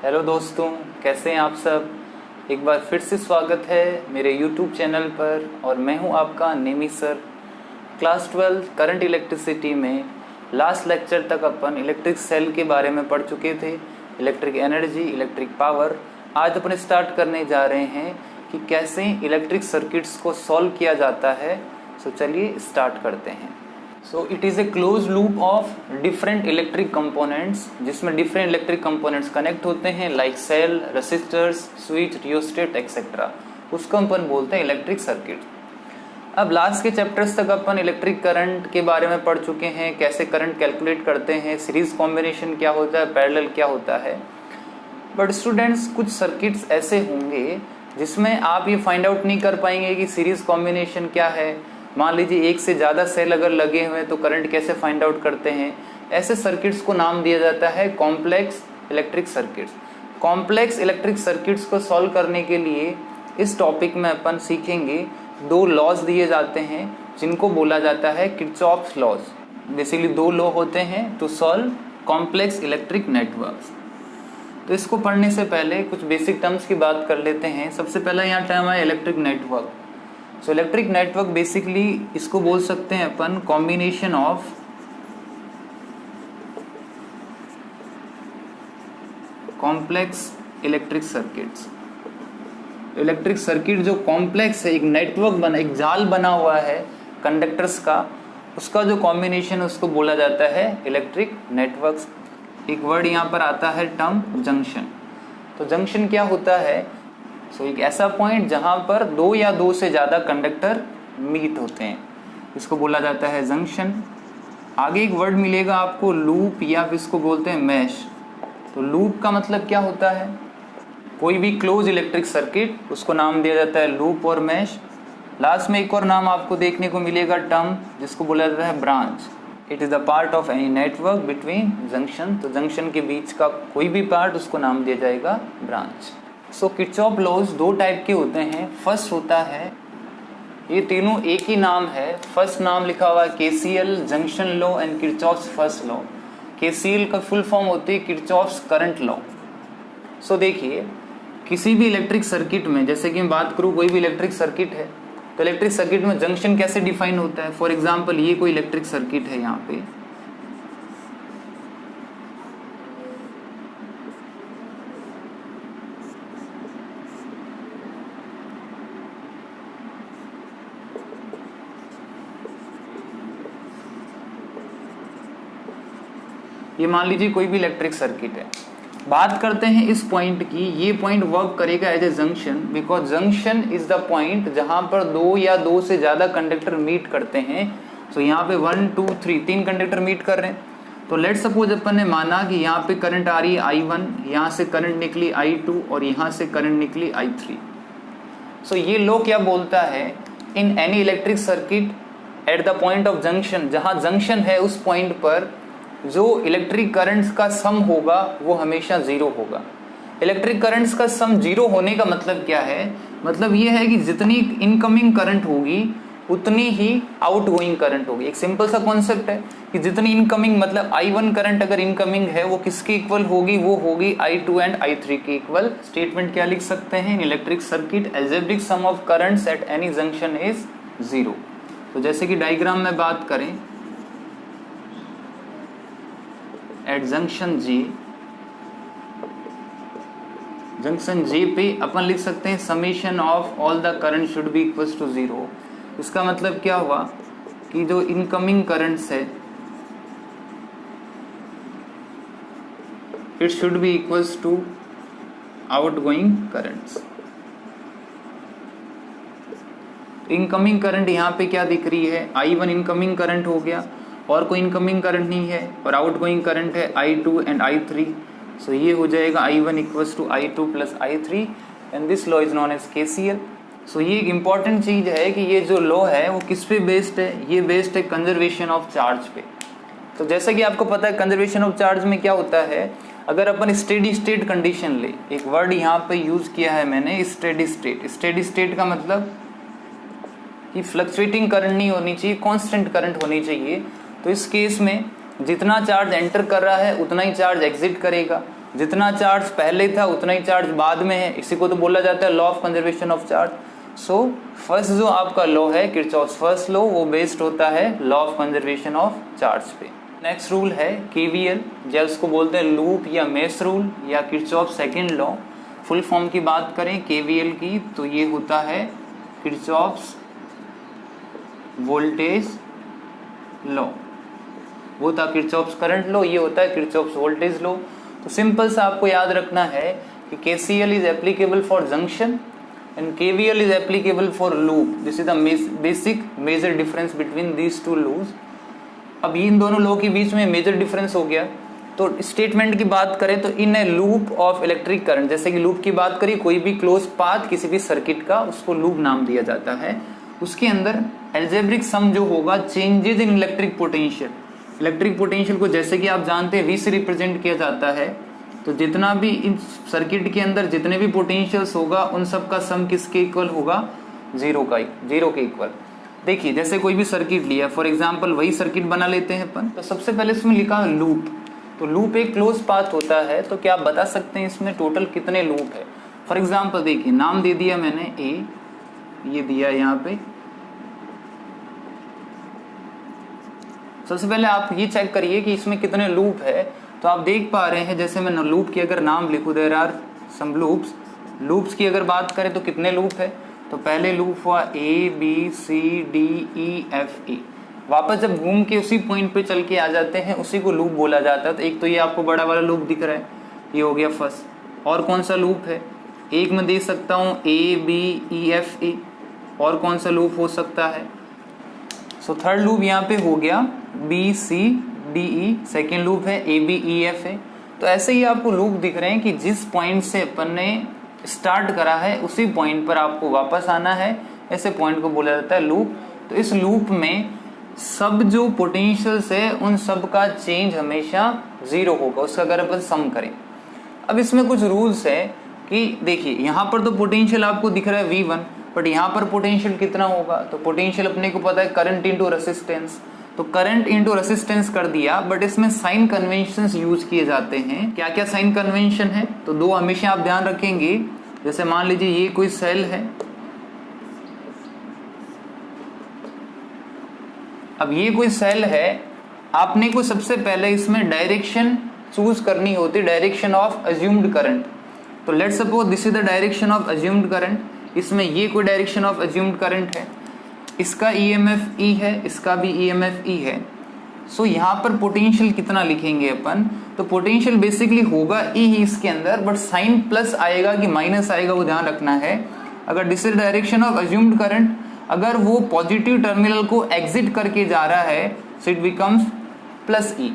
Hello दोस्तों, कैसे हैं आप सब। एक बार फिर से स्वागत है मेरे YouTube चैनल पर और मैं हूं आपका Nemi sir. Class 12 current electricity में लास्ट लेक्चर तक अपन इलेक्ट्रिक सेल के बारे में पढ़ चुके थे, इलेक्ट्रिक एनर्जी, इलेक्ट्रिक पावर। आज अपन स्टार्ट करने जा रहे हैं कि कैसे इलेक्ट्रिक सर्किट्स को सॉल्व किया जाता है। सो चलिए स्टार्ट करते हैं। So it is a close loop of different electric components, जिसमें डिफरेंट इलेक्ट्रिक कंपोनेंट्स कनेक्ट होते हैं like cell, resistors, switch, rheostat etcetera. उसको अपन बोलते हैं इलेक्ट्रिक सर्किट। अब लास्ट के चैप्टर्स तक अपन इलेक्ट्रिक करंट के बारे में पढ़ चुके हैं, कैसे करंट कैलकुलेट करते हैं, सीरीज कॉम्बिनेशन क्या होता है, पैरेलल क्या होता है। बट स्टूडेंट्स, कुछ सर्किट्स ऐसे होंगे जिसमें आप ये फाइंड आउट नहीं कर पाएंगे कि सीरीज कॉम्बिनेशन क्या है। मान लीजिए एक से ज़्यादा सेल अगर लगे हुए हैं तो करंट कैसे फाइंड आउट करते हैं। ऐसे सर्किट्स को नाम दिया जाता है complex electric circuits. Complex electric circuits को सॉल्व करने के लिए इस टॉपिक में अपन सीखेंगे दो लॉज दिए जाते हैं जिनको बोला जाता है किरचॉफ्स लॉज। बेसिकली दो लॉ होते हैं to solve complex electric networks. तो इसको पढ़ने से पहले कुछ बेसिक टर्म्स की बात कर लेते हैं। सबसे पहला यहाँ टर्म है electric network. So electric network basically इसको बोल सकते हैं अपन combination of complex electric circuits. Electric circuit जो कॉम्प्लेक्स है, एक नेटवर्क बना, एक जाल बना हुआ है कंडक्टर्स का, उसका जो कॉम्बिनेशन उसको बोला जाता है इलेक्ट्रिक नेटवर्क्स। एक वर्ड यहाँ पर आता है टर्म जंक्शन। तो जंक्शन क्या होता है? सो एक ऐसा पॉइंट जहां पर दो या दो से ज्यादा कंडक्टर मीट होते हैं, इसको बोला जाता है जंक्शन। आगे एक वर्ड मिलेगा आपको लूप, या फिर इसको बोलते हैं मैश। तो लूप का मतलब क्या होता है? कोई भी क्लोज इलेक्ट्रिक सर्किट, उसको नाम दिया जाता है लूप और मैश। लास्ट में एक और नाम आपको देखने को मिलेगा टर्म, जिसको बोला जाता है branch. It is the part of any network between junction. तो जंक्शन के बीच का कोई भी पार्ट, उसको नाम दिया जाएगा ब्रांच। सो किरचॉफ लॉज दो टाइप के होते हैं। फर्स्ट होता है, ये तीनों एक ही नाम है। फर्स्ट नाम लिखा हुआ है KCL, junction law and Kirchhoff's first law. KCL का फुल फॉर्म होती है किरचॉफ्स करंट लॉ। सो देखिए, किसी भी इलेक्ट्रिक सर्किट में, जैसे कि मैं बात करूँ कोई भी इलेक्ट्रिक सर्किट है, तो इलेक्ट्रिक सर्किट में जंक्शन कैसे डिफाइन होता है। फॉर एग्जाम्पल ये कोई इलेक्ट्रिक सर्किट है, यहाँ पे ये मान लीजिए कोई भी इलेक्ट्रिक सर्किट है। बात करते हैं इस पॉइंट की। ये पॉइंट वर्क करेगा as a junction, because junction is the point जहां पर दो या दो से ज्यादा कंडक्टर मीट करते हैं। सो यहाँ पे 1 2 3 तीन कंडक्टर मीट कर रहे हैं। तो लेट सपोज अपन ने माना कि यहाँ पे करंट आ रही है I1, यहाँ से करंट निकली I2 और यहाँ से करंट निकली I3। सो ये लॉ क्या बोलता है, in any electric circuit at the point of junction, जहां जंक्शन है उस पॉइंट पर जो इलेक्ट्रिक करंट्स का सम होगा वो हमेशा जीरो होगा। इलेक्ट्रिक करंट्स का सम जीरो होने का मतलब क्या है? मतलब ये है कि जितनी इनकमिंग करंट होगी उतनी ही आउटगोइंग करंट होगी। एक सिंपल सा कॉन्सेप्ट है कि जितनी इनकमिंग, मतलब I1 करंट अगर इनकमिंग है वो किसकी इक्वल होगी? वो होगी I2 एंड I3 की इक्वल। स्टेटमेंट क्या लिख सकते हैं? इन electric circuit algebraic sum of currents at any junction is zero. तो जैसे कि डायग्राम में बात करें, एट जंक्शन J पे अपन लिख सकते हैं summation of all the current should be equals to zero. इसका मतलब क्या हुआ कि जो इनकमिंग करंट्स है it should be equals to outgoing currents. Incoming current यहाँ पे क्या दिख रही है? I1 इनकमिंग करंट हो गया, और कोई इनकमिंग करंट नहीं है, और आउटगोइंग करंट है I2 एंड I3। सो ये हो जाएगा I1 equals to I2 plus I3 and this law is known as KCL। So ये एक इंपॉर्टेंट चीज है कि ये जो लॉ है वो किस पे बेस्ड है? ये बेस्ड है कंजर्वेशन ऑफ चार्ज पे। तो जैसा कि आपको पता है कंजर्वेशन ऑफ चार्ज में क्या होता है, अगर अपन स्टेडी स्टेट कंडीशन ले, एक वर्ड यहाँ पे यूज किया है मैंने, स्टेडी स्टेट। स्टेडी स्टेट का मतलब कि फ्लक्चुएटिंग करंट नहीं होनी चाहिए, कांस्टेंट करंट होनी चाहिए। तो इस केस में जितना चार्ज एंटर कर रहा है उतना ही चार्ज एग्जिट करेगा, जितना चार्ज पहले था उतना ही चार्ज बाद में है, इसी को तो बोला जाता है law of conservation of charge. So first जो आपका लॉ है किरचॉफ्स फर्स्ट लॉ, वो बेस्ड होता है law of conservation of charge पे। नेक्स्ट रूल है केवीएल, या उसको बोलते हैं लूप या मेश रूल या Kirchhoff second law. Full form की बात करें केवीएल की तो ये होता है किरचॉफ्स वोल्टेज लॉ, वो था किरचॉफ्स करंट लॉ, ये होता है किरचॉफ्स वोल्टेज लॉ। तो सिंपल सा आपको याद रखना है कि KCL is applicable for junction and KVL is applicable for loop. This is the basic major difference between these two laws. अब इन दोनों लॉ के बीच में मेजर डिफरेंस हो गया। तो स्टेटमेंट की बात करें तो in a loop of electric current, जैसे कि लूप की बात करें, कोई भी क्लोज पाथ किसी भी सर्किट का, उसको लूप नाम दिया जाता है। उसके अंदर एल्जेब्रिक सम जो होगा changes in electric potential, electric potential को जैसे कि आप जानते हैं V से रिप्रेजेंट किया जाता है। तो जितना भी इन सर्किट के अंदर जितने भी पोटेंशियल्स होगा उन सब का सम किसके इक्वल होगा, जीरो के इक्वल। देखिए जैसे कोई भी सर्किट लिया, फॉर एग्जांपल वही सर्किट बना लेते हैं अपन। तो सबसे पहले इसमें लिखा लूप, तो लूप एक क्लोज पाथ होता है। तो क्या आप बता सकते हैं इसमें टोटल कितने लूप है। फॉर एग्जांपल देखिए नाम दे दिया मैंने A, ये दिया यहाँ पे। सबसे पहले आप ये चेक करिए कि इसमें कितने लूप है। तो आप देख पा रहे हैं, जैसे मैं लूप की अगर नाम लिखूं, देयर आर सम लूप्स की अगर बात करें तो कितने लूप है। तो पहले लूप हुआ ABCDEFE। वापस जब घूम के उसी पॉइंट पे चल के आ जाते हैं उसी को लूप बोला जाता है। तो एक तो ये आपको बड़ा वाला लूप दिख रहा है, ये हो गया फर्स्ट। और कौन सा लूप है, एक मैं दे सकता हूँ ABEFE। और कौन सा लूप हो सकता है, सो थर्ड लूप यहाँ पे हो गया BCDE, सेकेंड लूप है ABEFA। तो ऐसे ही आपको लूप दिख रहे हैं कि जिस पॉइंट से अपन ने स्टार्ट करा है उसी पॉइंट पर आपको वापस आना है, ऐसे पॉइंट को बोला जाता है लूप। तो इस लूप में सब जो पोटेंशियल्स है उन सब का चेंज हमेशा जीरो होगा, उसका अगर अपन सम करें। अब इसमें कुछ रूल्स है कि देखिए यहाँ पर तो पोटेंशियल आपको दिख रहा है V1, बट यहाँ पर पोटेंशियल कितना होगा। तो पोटेंशियल अपने को पता है करंट इंटू रेसिस्टेंस, तो करंट इंटू रेसिस्टेंस कर दिया। बट इसमें साइन कन्वेंशंस यूज किए जाते हैं। क्या क्या साइन कन्वेंशन है, तो दो हमेशा आप ध्यान रखेंगे। जैसे मान लीजिए ये कोई सेल है, अब ये कोई सेल है, आपने को सबसे पहले इसमें डायरेक्शन चूज करनी होती, डायरेक्शन ऑफ अज्यूम्ड करंट। तो let's suppose this is the direction of assumed current. इसमें ये कोई डायरेक्शन ऑफ अज्यूम्ड करंट है, इसका EMF E है, इसका भी EMF E है। सो यहाँ पर पोटेंशियल कितना लिखेंगे अपन, तो पोटेंशियल बेसिकली होगा E ही इसके अंदर, बट साइन प्लस आएगा कि माइनस आएगा वो ध्यान रखना है। अगर this is direction of assumed current, अगर वो पॉजिटिव टर्मिनल को एग्जिट करके जा रहा है so it becomes plus E।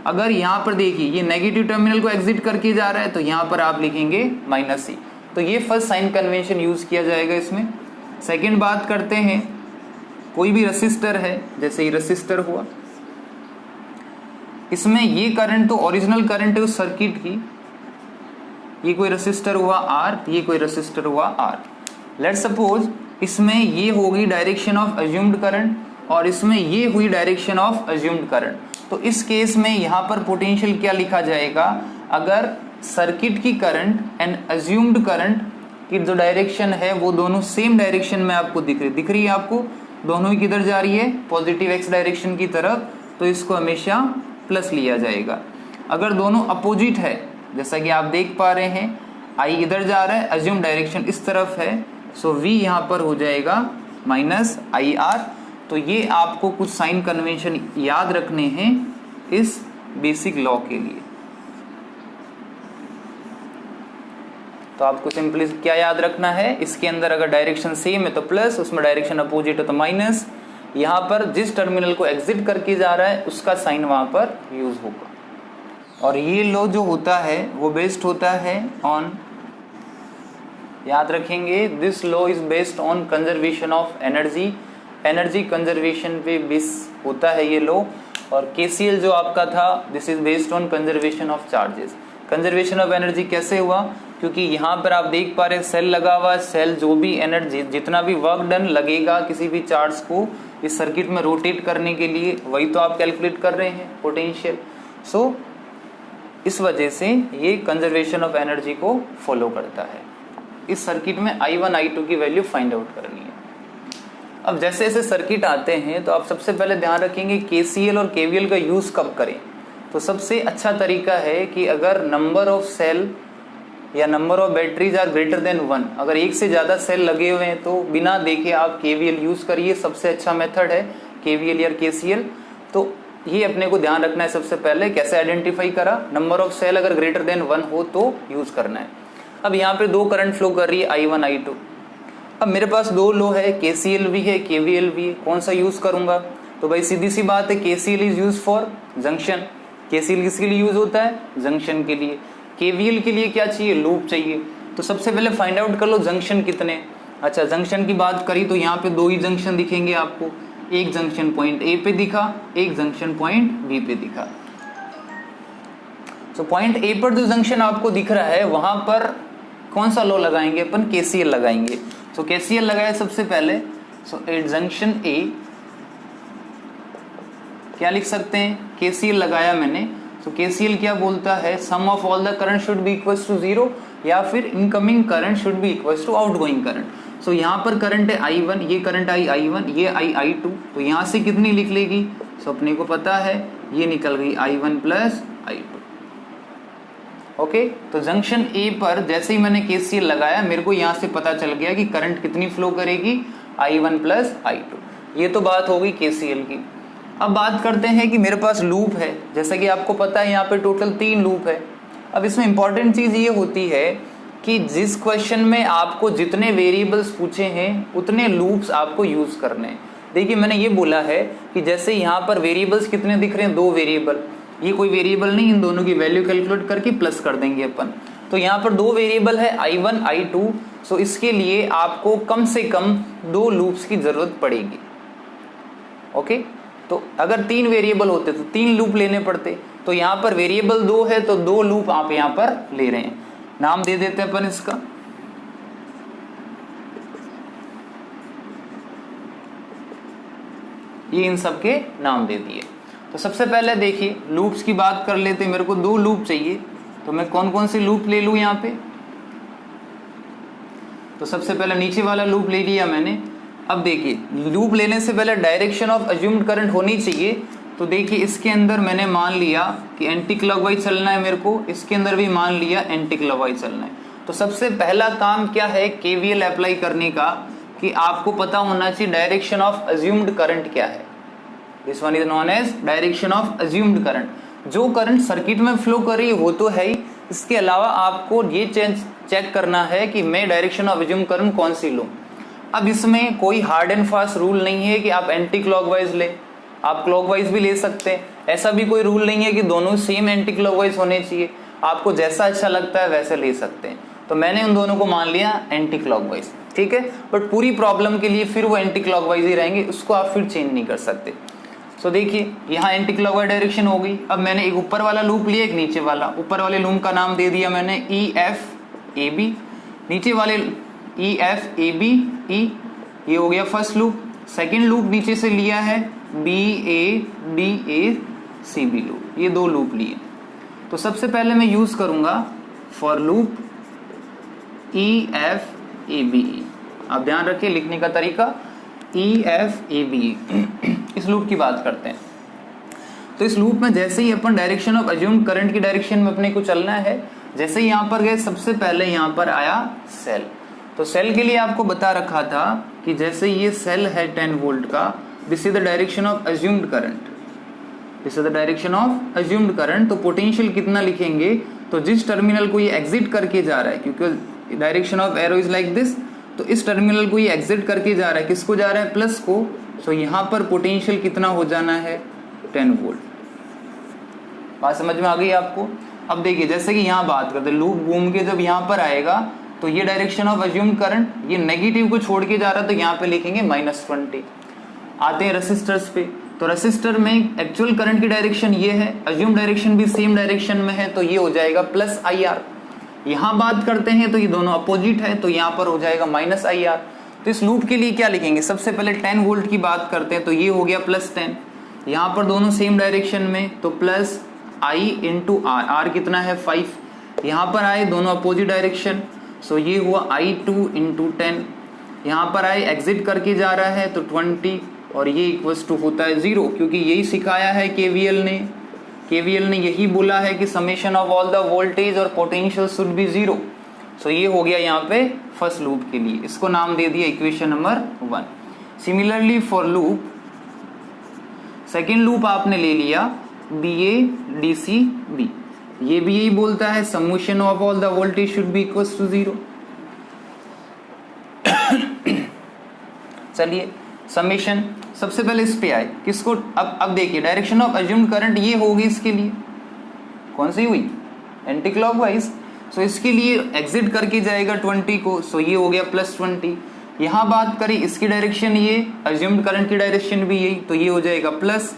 अगर यहाँ पर देखिए ये नेगेटिव टर्मिनल को एग्जिट करके जा रहा है तो यहाँ पर आप लिखेंगे माइनस E। तो ये फर्स्ट साइन कन्वेंशन यूज किया जाएगा इसमें। सेकेंड बात करते हैं, कोई भी रेसिस्टर है, जैसे ये रेसिस्टर हुआ, इसमें ये करंट तो ओरिजिनल करंट है उस सर्किट की। ये कोई रेसिस्टर हुआ R, ये कोई रेसिस्टर हुआ R। लेट्स सपोज इसमें ये होगी डायरेक्शन ऑफ अज्यूम्ड करंट और इसमें ये हुई डायरेक्शन ऑफ अज्यूम्ड करंट। तो इस केस में यहाँ पर पोटेंशियल क्या लिखा जाएगा, अगर सर्किट की करंट एंड अज्यूम्ड करंट की जो डायरेक्शन है वो दोनों सेम डायरेक्शन में आपको दिख रही है आपको, दोनों ही किधर जा रही है, पॉजिटिव x डायरेक्शन की तरफ, तो इसको हमेशा प्लस लिया जाएगा। अगर दोनों अपोजिट है, जैसा कि आप देख पा रहे हैं I इधर जा रहा है, अज्यूम डायरेक्शन इस तरफ है, सो V यहाँ पर हो जाएगा माइनस IR। तो ये आपको कुछ साइन कन्वेंशन याद रखने हैं इस बेसिक लॉ के लिए। तो आपको सिंपली क्या याद रखना है, इसके अंदर अगर डायरेक्शन सेम है तो प्लस, उसमें डायरेक्शन अपोजिट है तो माइनस। यहाँ पर जिस टर्मिनल को एग्जिट करके जा रहा है उसका साइन वहां पर यूज होगा। और ये लॉ जो होता है वो बेस्ड होता है ऑन, याद रखेंगे, this law is based on conservation of energy, energy conservation पे बेस होता है ये लॉ। और KCL जो आपका था, this is based on conservation of charges. Conservation of energy कैसे हुआ, क्योंकि यहाँ पर आप देख पा रहे हैं सेल लगा हुआ है, सेल जो भी एनर्जी, जितना भी वर्क डन लगेगा किसी भी चार्ज को इस सर्किट में रोटेट करने के लिए, वही तो आप कैलकुलेट कर रहे हैं पोटेंशियल। सो इस वजह से ये कंजर्वेशन ऑफ एनर्जी को फॉलो करता है। इस सर्किट में I1 I2 की वैल्यू फाइंड आउट करनी है। अब जैसे जैसे सर्किट आते हैं तो आप सबसे पहले ध्यान रखेंगे KCL और KVL का यूज कब करें। तो सबसे अच्छा तरीका है कि अगर नंबर ऑफ सेल या number of batteries are greater than 1, अगर एक से ज्यादा सेल लगे हुए हैं तो बिना देखे आप KVL यूज करिए, सबसे अच्छा मेथड है KVL या KCL। तो ये अपने को ध्यान रखना है। सबसे पहले कैसे आइडेंटिफाई करा, नंबर ऑफ सेल अगर ग्रेटर देन 1 हो तो यूज करना है। अब यहाँ पे 2 करंट फ्लो कर रही है I1 I2। अब मेरे पास 2 लो है, KCL भी है KVL भी है, कौन सा यूज करूंगा। तो भाई सीधी सी बात है, KCL is use for junction. KCL किसके लिए यूज होता है, जंक्शन के लिए। KVL के लिए क्या चाहिए, लूप चाहिए। तो सबसे पहले फाइंड आउट कर लो जंक्शन कितने। अच्छा, जंक्शन की बात करी तो यहाँ पे 2 ही जंक्शन दिखेंगे आपको, एक जंक्शन पॉइंट A पे दिखा, एक जंक्शन पॉइंट B पे दिखा। तो पॉइंट A पर जो जंक्शन आपको दिख रहा है वहां पर कौन सा लॉ लगाएंगे अपन, KCL लगाएंगे। तो KCL लगाया सबसे पहले। सो एट जंक्शन A क्या लिख सकते हैं, KCL लगाया मैंने। तो KCL क्या बोलता है, sum of all the current should be equals to 0 या फिर incoming current should be equals to outgoing current. So यहाँ पर करंट है I1, ये करंट I1, ये I2। तो यहाँ से कितनी लिख लेगी, सो अपने को पता है ये निकल गई I1 प्लस I2। ओके, तो जंक्शन A पर जैसे ही मैंने KCL लगाया मेरे को यहाँ से पता चल गया कि करंट कितनी फ्लो करेगी, I1 प्लस I2। ये तो बात हो गई KCL की। अब बात करते हैं कि मेरे पास लूप है, जैसा कि आपको पता है यहाँ पे टोटल 3 लूप है। अब इसमें इंपॉर्टेंट चीज ये होती है कि जिस क्वेश्चन में आपको जितने वेरिएबल्स पूछे हैं उतने लूप्स आपको यूज करने हैं। देखिए मैंने ये बोला है कि जैसे यहाँ पर वेरिएबल्स कितने दिख रहे हैं, 2 वेरिएबल, ये कोई वेरिएबल नहीं, इन दोनों की वैल्यू कैलकुलेट करके प्लस कर देंगे अपन। तो यहाँ पर 2 वेरिएबल है I1 I2। सो इसके लिए आपको कम से कम 2 लूप्स की जरूरत पड़ेगी। ओके, तो अगर 3 वेरिएबल होते तो 3 लूप लेने पड़ते। तो यहाँ पर वेरिएबल 2 है तो 2 लूप आप यहाँ पर ले रहे हैं। नाम दे देते हैं अपन इसका, ये इन सब के नाम दे दिए। तो सबसे पहले देखिए लूप्स की बात कर लेते। मेरे को 2 लूप चाहिए, तो मैं कौन कौन से लूप ले लूं यहाँ पे। तो सबसे पहले नीचे वाला लूप ले लिया मैंने। अब देखिए लूप लेने से पहले डायरेक्शन ऑफ अज्यूम्ड करंट होनी चाहिए। तो देखिए इसके अंदर मैंने मान लिया कि एंटी क्लॉकवाइज चलना है मेरे को, इसके अंदर भी मान लिया एंटी क्लॉकवाइज चलना है। तो सबसे पहला काम क्या है KVL अप्लाई करने का, कि आपको पता होना चाहिए डायरेक्शन ऑफ अज्यूम्ड करंट क्या है। This one is known as direction of assumed current. जो करंट सर्किट में फ्लो कर रही है वो तो है ही, इसके अलावा आपको ये चेक करना है कि मैं डायरेक्शन ऑफ अज्यूम्ड करंट कौन सी लूं। अब इसमें कोई हार्ड एंड फास्ट रूल नहीं है कि आप एंटी क्लॉकवाइज ले, आप क्लॉकवाइज भी ले सकते हैं। ऐसा भी कोई रूल नहीं है कि दोनों सेम एंटी क्लॉकवाइज होने चाहिए, आपको जैसा अच्छा लगता है वैसे ले सकते हैं। तो मैंने उन दोनों को मान लिया एंटी क्लॉकवाइज, ठीक है। बट पूरी प्रॉब्लम के लिए फिर वो एंटी क्लॉकवाइज ही रहेंगे, उसको आप फिर चेंज नहीं कर सकते। तो देखिए यहाँ एंटी क्लॉकवाइज डायरेक्शन हो गई। अब मैंने एक ऊपर वाला लूप लिया, एक नीचे वाला। ऊपर वाले लूप का नाम दे दिया मैंने EFAB, नीचे वाले EFABE, ये हो गया फर्स्ट लूप। सेकंड लूप नीचे से लिया है BADACB लूप, ये 2 लूप लिए। तो सबसे पहले मैं यूज करूंगा फॉर लूप EFABE। आप ध्यान रखिए लिखने का तरीका EFABE। इस लूप की बात करते हैं। तो इस लूप में जैसे ही अपन डायरेक्शन ऑफ अज्यूम्ड करंट की डायरेक्शन में अपने को चलना है, जैसे ही यहाँ पर गए सबसे पहले यहाँ पर आया सेल। तो सेल के लिए आपको बता रखा था कि जैसे ये सेल है 10 वोल्ट का, this is the direction of assumed current, this is the direction of assumed current. तो पोटेंशियल कितना लिखेंगे, तो जिस टर्मिनल को ये एग्जिट करके जा रहा है, क्योंकि direction of arrow is like this, तो इस टर्मिनल को ये एग्जिट करके जा रहा है, किसको जा रहा है, प्लस को। तो यहाँ पर पोटेंशियल कितना हो जाना है, 10 वोल्ट। बात समझ में आ गई आपको। अब देखिए जैसे कि यहाँ बात करते हैं, लूप घूम के जब यहाँ पर आएगा तो ये डायरेक्शन ऑफ अज्यूम्ड करंट, ये नेगेटिव को छोड़ के जा रहा है, तो यहाँ पे लिखेंगे -20। आते हैं रेसिस्टर्स पे। तो रेसिस्टर में एक्चुअल करंट की डायरेक्शन ये है, अज्यूम डायरेक्शन भी सेम डायरेक्शन में है, तो ये हो जाएगा +IR। यहाँ बात करते हैं तो ये दोनों अपोजिट है, तो यहाँ पर हो जाएगा -IR। तो इस लूप के लिए क्या लिखेंगे, सबसे पहले 10 वोल्ट की बात करते हैं, तो ये हो गया +10। यहाँ पर दोनों सेम डायरेक्शन में, तो I इंटू आर, आर कितना है 5, यहाँ पर आए दोनों अपोजिट डायरेक्शन, सो ये हुआ I2 इंटू 10, यहाँ पर आए एग्जिट करके जा रहा है तो 20, और ये इक्वल्स टू होता है 0, क्योंकि यही सिखाया है केवीएल ने यही बोला है कि summation of all the voltage और पोटेंशियल शुड बी 0। सो ये हो गया यहाँ पे फर्स्ट लूप के लिए, इसको नाम दे दिया equation number 1। Similarly for loop second loop आपने ले लिया BA DC B, ये भी यही बोलता है summation of all the voltage should be equals to 0। चलिए समेशन सबसे पहले इस पे आए, किसको, अब देखिए डायरेक्शन ऑफ अज्यूम्ड करंट ये होगी इसके लिए, कौन सी हुई, एंटी क्लॉकवाइज। सो इसके लिए एग्जिट करके जाएगा 20 को, सो ये हो गया +20। यहाँ बात करें इसकी डायरेक्शन, ये अज्यूम्ड करंट की डायरेक्शन भी यही, तो ये हो जाएगा प्लस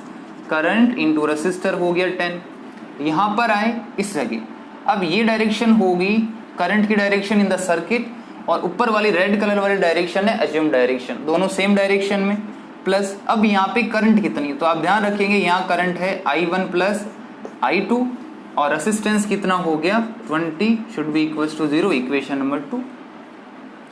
करंट इंटू रेसिस्टर हो गया 10। यहाँ पर आए इस जगह, अब ये डायरेक्शन होगी करंट की डायरेक्शन इन द सर्किट, और ऊपर वाली रेड कलर वाली डायरेक्शन है अज्यूम्ड डायरेक्शन, दोनों सेम डायरेक्शन में, प्लस अब यहाँ पे करंट कितनी, तो आप ध्यान रखेंगे यहाँ करंट है I1 प्लस I2, और रेसिस्टेंस कितना हो गया 20 should be equals to 0, equation number 2।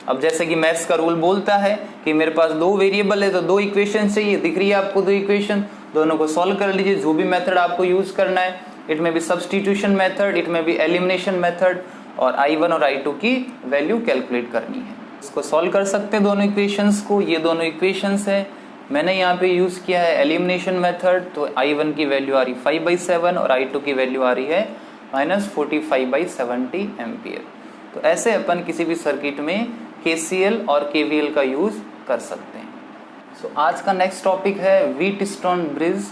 अब जैसे कि मैथ्स का रूल बोलता है कि मेरे पास दो वेरिएबल है तो दो इक्वेशन चाहिए, दिख रही है आपको दो इक्वेशन, दोनों को सॉल्व कर लीजिए, जो भी मेथड आपको यूज करना है, इट में बी सब्स्टिट्यूशन मेथड, इट में बी एलिमिनेशन मेथड, और I1 और I2 की वैल्यू कैलकुलेट करनी है। इसको सॉल्व कर सकते हैं दोनों इक्वेशंस को, ये दोनों इक्वेशंस है, मैंने यहाँ पे यूज किया है एलिमिनेशन मेथड, तो I1 की वैल्यू आ रही 5/7 और I2 की वैल्यू आ रही है -45/70 एम्पियर। तो ऐसे अपन किसी भी सर्किट में KCL और KVL का यूज कर सकते हैं। सो आज का नेक्स्ट टॉपिक है व्हीटस्टोन ब्रिज।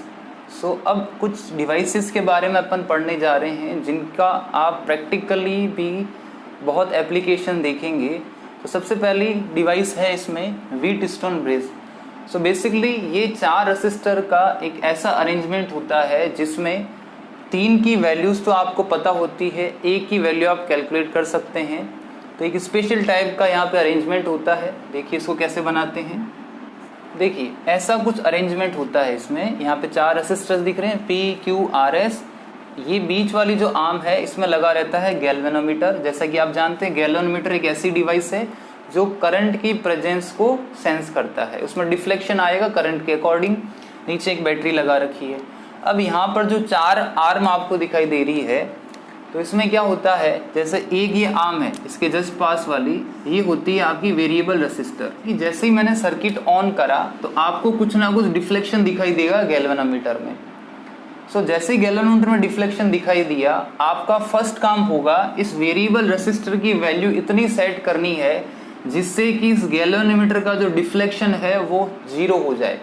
सो अब कुछ डिवाइसेस के बारे में अपन पढ़ने जा रहे हैं जिनका आप प्रैक्टिकली भी बहुत एप्लीकेशन देखेंगे। तो सबसे पहली डिवाइस है इसमें व्हीटस्टोन ब्रिज। सो बेसिकली ये 4 रेसिस्टर का एक ऐसा अरेंजमेंट होता है जिसमें 3 की वैल्यूज तो आपको पता होती है, 1 की वैल्यू आप कैलकुलेट कर सकते हैं। तो एक स्पेशल टाइप का यहाँ पे अरेंजमेंट होता है। देखिए इसको कैसे बनाते हैं। देखिए ऐसा कुछ अरेंजमेंट होता है इसमें। यहाँ पे 4 रेसिस्टर्स दिख रहे हैं PQRS। ये बीच वाली जो आर्म है इसमें लगा रहता है गैल्वेनोमीटर। जैसा कि आप जानते हैं गैल्वेनोमीटर एक ऐसी डिवाइस है जो करंट की प्रेजेंस को सेंस करता है। उसमें डिफ्लेक्शन आएगा करंट के अकॉर्डिंग। नीचे एक बैटरी लगा रखी है। अब यहाँ पर जो 4 आर्म आपको दिखाई दे रही है, तो इसमें क्या होता है, जैसे एक ये आर्म है इसके जस्ट पास वाली, ये होती है आपकी वेरिएबल रेसिस्टर। कि जैसे ही मैंने सर्किट ऑन करा तो आपको कुछ ना कुछ डिफ्लेक्शन दिखाई देगा गैल्वेनोमीटर में। सो जैसे ही गैल्वेनोमीटर में डिफ्लेक्शन दिखाई दिया, आपका फर्स्ट काम होगा इस वेरिएबल रेसिस्टर की वैल्यू इतनी सेट करनी है जिससे कि इस गैल्वेनोमीटर का जो डिफ्लेक्शन है वो 0 हो जाए।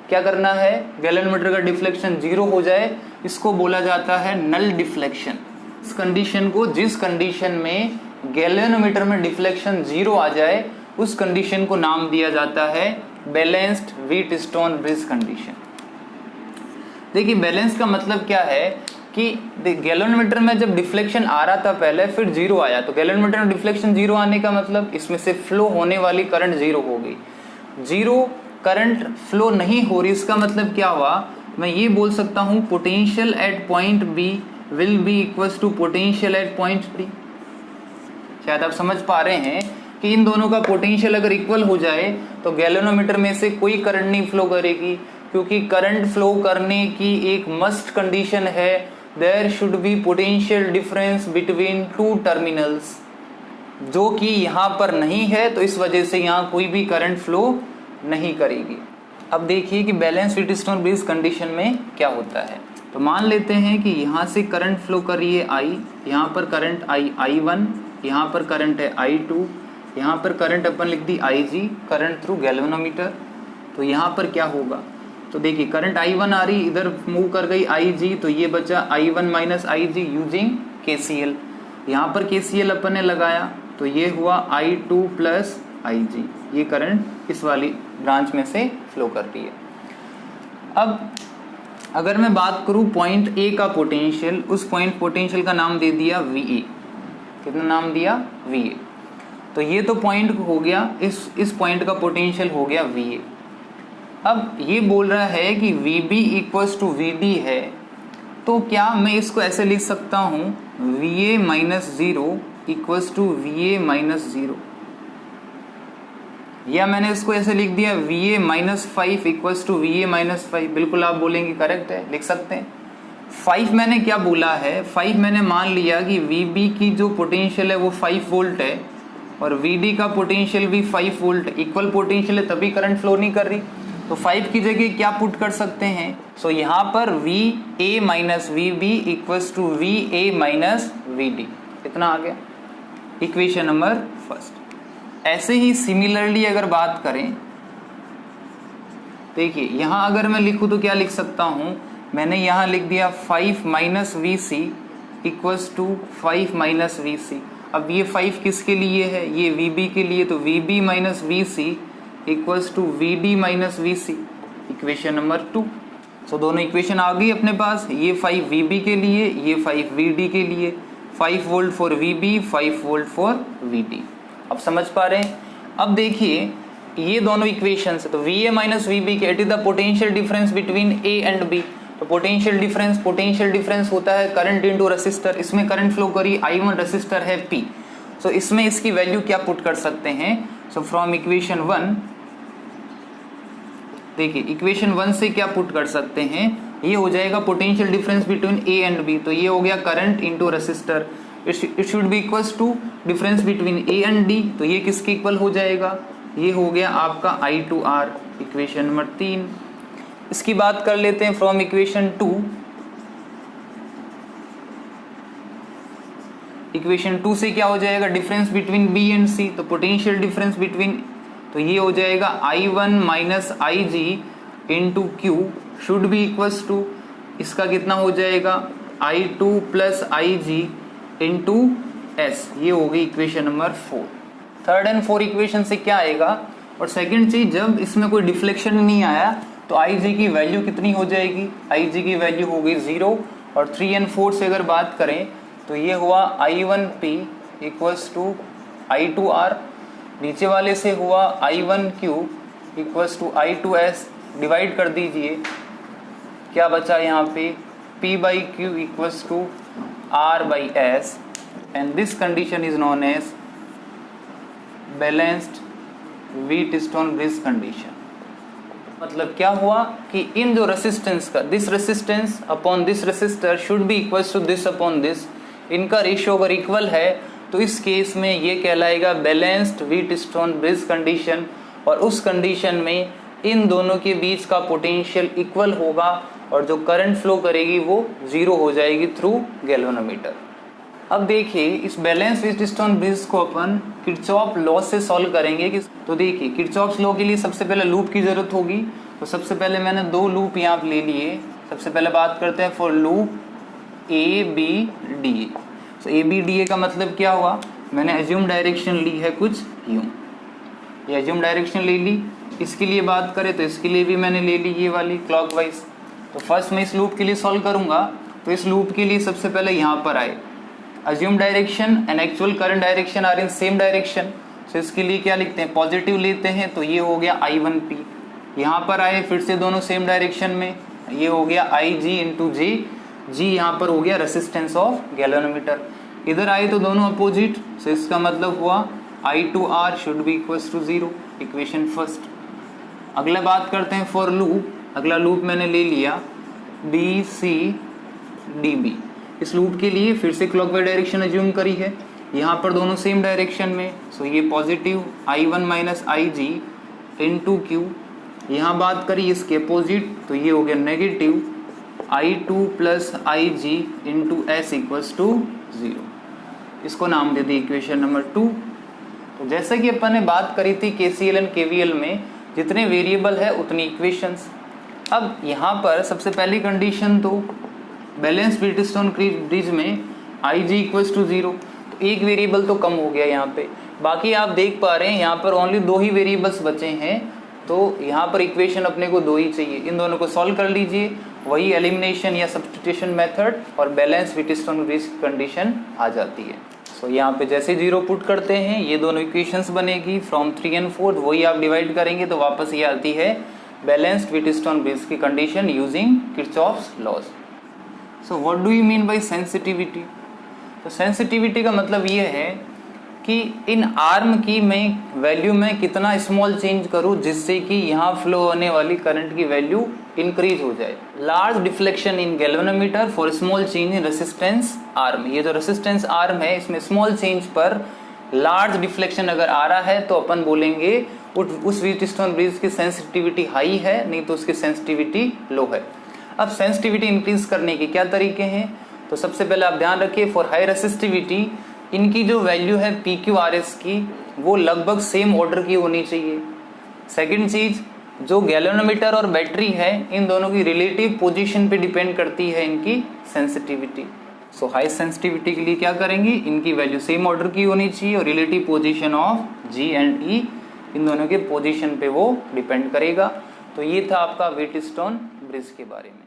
क्या करना है, गैल्वेनोमीटर का डिफ्लेक्शन 0 हो जाए। इसको बोला जाता है नल डिफ्लेक्शन। इस कंडीशन को, जिस कंडीशन में गैल्वेनोमीटर में डिफ्लेक्शन 0 आ जाए, उस कंडीशन को नाम दिया जाता है बैलेंस्ड व्हीटस्टोन ब्रिज कंडीशन। देखिए बैलेंस का मतलब क्या है कि गैल्वेनोमीटर में जब डिफ्लेक्शन आ रहा था पहले, फिर 0 आया, तो गैल्वेनोमीटर में डिफ्लेक्शन 0 आने का मतलब इसमें से फ्लो होने वाली करंट 0 हो गई। 0 करंट फ्लो नहीं हो रही, इसका मतलब क्या हुआ, मैं ये बोल सकता हूं potential at point B will be equals to potential at point D. शायद आप समझ पा रहे हैं कि इन दोनों का पोटेंशियल अगर इक्वल हो जाए तो गैल्वेनोमीटर में से कोई करंट नहीं फ्लो करेगी, क्योंकि करंट फ्लो करने की एक मस्ट कंडीशन है, there should be potential difference between 2 terminals, जो कि यहाँ पर नहीं है। तो इस वजह से यहाँ कोई भी करंट फ्लो नहीं करेगी। अब देखिए कि बैलेंस व्हीटस्टोन ब्रिज कंडीशन में क्या होता है। तो मान लेते हैं कि यहाँ से करंट फ्लो कर रही है I, यहाँ पर करंट I1, यहाँ पर करंट है I2, यहाँ पर करंट अपन लिख दी IG, करंट थ्रू गैल्वेनोमीटर। तो यहाँ पर क्या होगा, तो देखिए करंट I1 आ रही, इधर मूव कर गई IG, तो ये बचा I1 minus IG using KCL। यहाँ पर KCL अपन ने लगाया तो ये हुआ I2 प्लस IG। ये करंट इस वाली ब्रांच में से फ्लो कर रही है। अब अगर मैं बात करूं पॉइंट A का पोटेंशियल, उस पॉइंट पोटेंशियल का नाम दे दिया VA। कितना नाम दिया, VA। तो ये तो पॉइंट हो गया, इस पॉइंट का पोटेंशियल हो गया VA। अब ये बोल रहा है कि VB इक्वल्स टू VD है, तो क्या मैं इसको ऐसे लिख सकता हूं VA minus 0 equals to VA minus 0, या मैंने इसको ऐसे लिख दिया VA minus 5 equals to VA minus 5। बिल्कुल आप बोलेंगे करेक्ट है, लिख सकते हैं। 5 मैंने क्या बोला है, 5 मैंने मान लिया कि VB की जो पोटेंशियल है वो 5 वोल्ट है और VD का पोटेंशियल भी 5 वोल्ट, इक्वल पोटेंशियल है तभी करंट फ्लो नहीं कर रही। तो 5 की जगह क्या पुट कर सकते हैं, सो यहाँ पर VA minus VB equals to VA minus VD, इतना आ गया इक्वेशन नंबर फर्स्ट। ऐसे ही सिमिलरली अगर बात करें, देखिए यहाँ अगर मैं लिखूं तो क्या लिख सकता हूं, मैंने यहाँ लिख दिया 5 minus VC equals to 5 minus VC। अब ये 5 किसके लिए है, ये VB के लिए, तो VB minus VC equals to VD minus VC, equation number 2। So दोनों इक्वेशन आ गई अपने पास, ये 5 VB के लिए, ये 5 VD के लिए, 5 volt for VB, 5 volt for VD। अब समझ पा रहे हैं। अब देखिए ये दोनों इक्वेशंस, तो VA माइनस VB के, it is the potential difference between A and B। तो पोटेंशियल डिफरेंस होता है करंट इनटू रेसिस्टर। इसमें करंट फ्लो करी I1, रेसिस्टर है P। सो इसमें इसकी वैल्यू क्या पुट कर सकते हैं, सो फ्रॉम इक्वेशन 1, देखिए इक्वेशन 1 से क्या पुट कर सकते हैं, ये हो जाएगा potential difference between A and B। तो ये हो गया current into resistor, it should be equals to difference between A and D। तो ये किसके इक्वल हो जाएगा, ये हो गया आपका I2R, इक्वेशन नंबर 3। इसकी बात कर लेते हैं फ्रॉम इक्वेशन 2। इक्वेशन 2 से क्या हो जाएगा, difference between B and C, तो पोटेंशियल डिफरेंस बिटवीन, तो ये हो जाएगा I1 minus IG into Q should be equals to, इसका कितना हो जाएगा I2 plus IG into S, ये हो गई equation number 4। Third and fourth equation से क्या आएगा, और सेकंड चीज जब इसमें कोई डिफ्लेक्शन नहीं आया तो IG की वैल्यू कितनी हो जाएगी, IG की वैल्यू हो गई 0। और 3 एंड 4 से अगर बात करें तो ये हुआ I1P इक्वल्स टू I2R, नीचे वाले से हुआ I1Q equals to I2S, divide कर दीजिए, क्या बचा यहाँ पे P by Q equals to R by S, and this condition is known as balanced Wheatstone bridge condition. मतलब क्या हुआ कि इन जो रेसिस्टेंस का, this resistance upon this resistor should be equals to this upon this, इनका ratio अगर equal है तो इस केस में ये कहलाएगा बैलेंस्ड व्हीटस्टोन ब्रिज कंडीशन। और उस कंडीशन में इन दोनों के बीच का पोटेंशियल इक्वल होगा और जो करंट फ्लो करेगी वो 0 हो जाएगी थ्रू गैल्वेनोमीटर। अब देखिए इस बैलेंस व्हीटस्टोन ब्रिज को अपन किरचॉफ लॉ से सॉल्व करेंगे कि, तो देखिए किरचॉफ लॉ के लिए सबसे पहले लूप की जरूरत होगी। तो सबसे पहले मैंने 2 लूप यहाँ ले लिए। सबसे पहले बात करते हैं फॉर लूप ABDA। तो ABDA का मतलब क्या हुआ, मैंने एज्यूम डायरेक्शन ली है कुछ यूं, ये एज्यूम डायरेक्शन ले ली। इसके लिए बात करें तो इसके लिए भी मैंने ले ली ये वाली क्लॉकवाइज। तो फर्स्ट मैं इस लूप के लिए सॉल्व करूंगा। तो इस लूप के लिए सबसे पहले यहाँ पर आए assume direction and actual current direction are in same direction, so इसके लिए क्या लिखते हैं, पॉजिटिव लेते हैं, तो ये हो गया I1P। यहाँ पर आए फिर से दोनों सेम डायरेक्शन में, ये हो गया IG इंटू J, G यहाँ पर हो गया रेसिस्टेंस ऑफ गैल्वेनोमीटर। इधर आए तो दोनों अपोजिट, so इसका मतलब हुआ I2R should be equals to 0, equation first. अगला बात करते हैं फॉर लूप। अगला लूप मैंने ले लिया BCDB। इस लूप के लिए फिर से क्लॉकवाइज डायरेक्शन अज्यूम करी है, यहाँ पर दोनों सेम डायरेक्शन में, सो ये positive I1 minus IG into Q। यहाँ बात करी इसके अपोजिट, तो ये हो गया negative I2 plus IG into S equals to 0। इसको नाम दे दी इक्वेशन नंबर 2। तो जैसे कि अपन ने बात करी थी KCL एंड KVL में, जितने वेरिएबल है उतनी इक्वेशंस। अब यहाँ पर सबसे पहली कंडीशन तो बैलेंस व्हीटस्टोन ब्रिज में IG इक्वल्स टू 0, तो एक वेरिएबल तो कम हो गया यहाँ पे। बाकी आप देख पा रहे हैं यहाँ पर ओनली 2 ही वेरिएबल्स बचे हैं, तो यहाँ पर इक्वेशन अपने को 2 ही चाहिए। इन दोनों को सॉल्व कर लीजिए, वही एलिमिनेशन या सब्स्टिट्यूशन मेथड और बैलेंस व्हीटस्टोन ब्रिज कंडीशन आ जाती है। सो यहाँ पे जैसे 0 पुट करते हैं ये दोनों इक्वेशंस बनेगी फ्रॉम 3 एंड 4, वही आप डिवाइड करेंगे तो वापस ये आती है बैलेंस्ड व्हीटस्टोन ब्रिज की condition using Kirchhoff's laws. So what do you mean by sensitivity? तो सेंसिटिविटी का मतलब ये है कि इन आर्म की मैं वैल्यू में कितना स्मॉल चेंज करूं जिससे कि यहाँ फ्लो होने वाली करंट की वैल्यू इंक्रीज हो जाए। Large deflection in galvanometer for small change in resistance arm. ये जो रेसिस्टेंस आर्म है इसमें स्मॉल चेंज पर लार्ज डिफ्लेक्शन अगर आ रहा है तो अपन बोलेंगे उस व्हीटस्टोन ब्रिज की सेंसिटिविटी हाई है, नहीं तो उसकी सेंसिटिविटी लो है। अब सेंसिटिविटी इंक्रीज करने के क्या तरीके हैं? तो सबसे पहले आप ध्यान रखिए, फॉर हाई रेसिस्टिविटी इनकी जो वैल्यू है PQRS की वो लगभग सेम ऑर्डर की होनी चाहिए। सेकंड चीज, जो गैल्वेनोमीटर और बैटरी है इन दोनों की रिलेटिव पोजीशन पे डिपेंड करती है इनकी सेंसिटिविटी। सो हाई सेंसिटिविटी के लिए क्या करेंगे, इनकी वैल्यू सेम ऑर्डर की होनी चाहिए और relative position of G and E इन दोनों के पोजीशन पे वो डिपेंड करेगा। तो ये था आपका व्हीटस्टोन ब्रिज के बारे में।